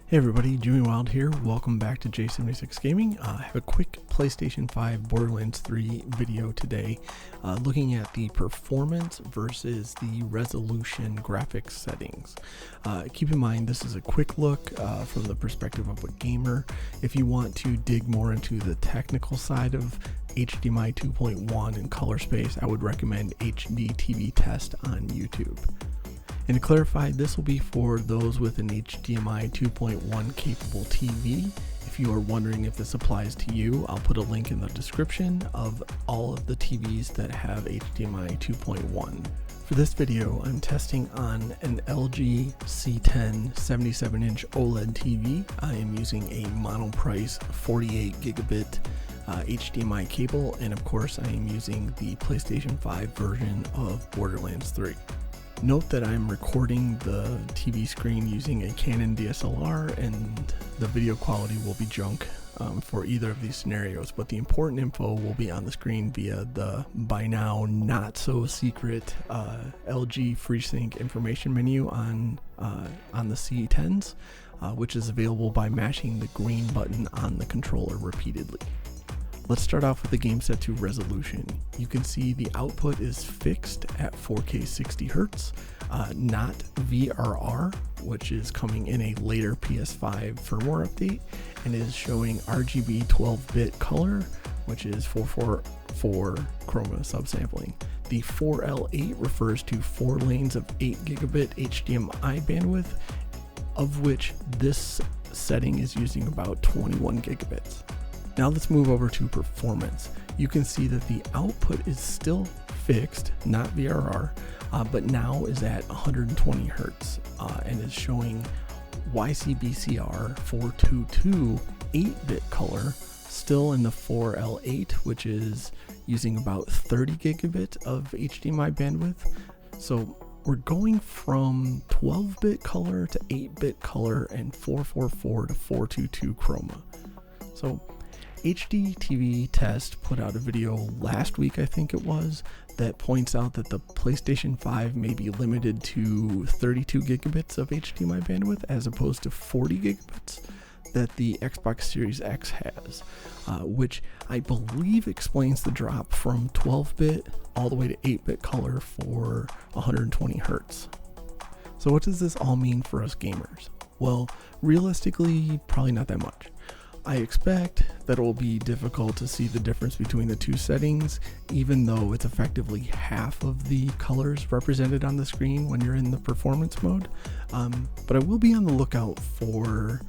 Hey everybody, Jimmy Wild here. Welcome back to J76 Gaming. I have a quick PlayStation 5 Borderlands 3 video today looking at the performance versus the resolution graphics settings. Keep in mind this is a quick look from the perspective of a gamer. If you want to dig more into the technical side of HDMI 2.1 and color space, I would recommend HD TV Test on YouTube. And to clarify, this will be for those with an HDMI 2.1 capable TV. If you are wondering if this applies to you, I'll put a link in the description of all of the TVs that have HDMI 2.1. For this video, I'm testing on an LG C10 77-inch OLED TV. I am using a monoprice 48 gigabit HDMI cable, and of course I am using the PlayStation 5 version of Borderlands 3. Note that I'm recording the TV screen using a Canon DSLR, and the video quality will be junk for either of these scenarios, but the important info will be on the screen via the by now not so secret LG FreeSync information menu on the C10s, which is available by mashing the green button on the controller repeatedly. Let's start off with the game set to resolution. You can see the output is fixed at 4K 60Hz, not VRR, which is coming in a later PS5 firmware update, and is showing RGB 12-bit color, which is 444 chroma subsampling. The 4L8 refers to 4 lanes of 8 gigabit HDMI bandwidth, of which this setting is using about 21 gigabits. Now let's move over to performance. You can see that the output is still fixed, not VRR, but now is at 120 Hertz and is showing YCBCR 422 8-bit color, still in the 4L8, which is using about 30 gigabit of HDMI bandwidth. So we're going from 12-bit color to 8-bit color and 444 to 422 chroma. So HD TV Test put out a video last week, I think it was, that points out that the PlayStation 5 may be limited to 32 gigabits of HDMI bandwidth as opposed to 40 gigabits that the Xbox Series X has, which I believe explains the drop from 12-bit all the way to 8-bit color for 120 Hertz. So what does this all mean for us gamers? Well, realistically, probably not that much. I expect that it will be difficult to see the difference between the two settings, even though it's effectively half of the colors represented on the screen when you're in the performance mode. But I will be on the lookout for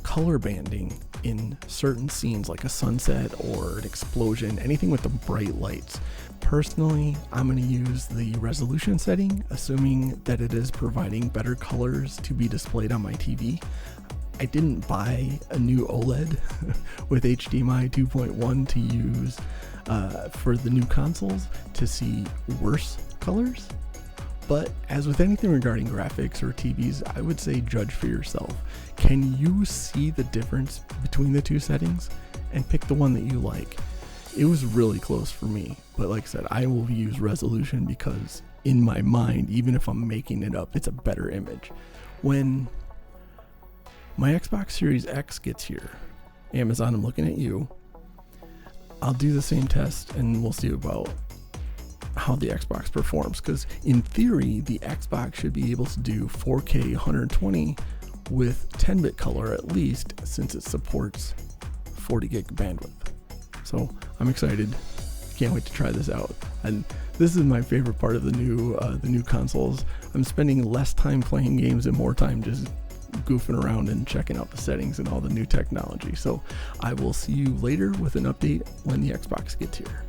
color banding in certain scenes, like a sunset or an explosion, anything with the bright lights. Personally, I'm going to use the resolution setting, assuming that it is providing better colors to be displayed on my TV. I didn't buy a new OLED with HDMI 2.1 to use for the new consoles to see worse colors. But as with anything regarding graphics or TVs, I would say judge for yourself. Can you see the difference between the two settings? And pick the one that you like. It was really close for me, but like I said, I will use resolution because in my mind, even if I'm making it up, it's a better image. When my Xbox Series X gets here, Amazon, I'm looking at you, I'll do the same test and we'll see about how the Xbox performs, because in theory the Xbox should be able to do 4K 120 with 10-bit color at least, since it supports 40 gig bandwidth. So I'm excited, can't wait to try this out. And this is my favorite part of the new consoles. I'm spending less time playing games and more time just goofing around and checking out the settings and all the new technology. So I will see you later with an update when the Xbox gets here.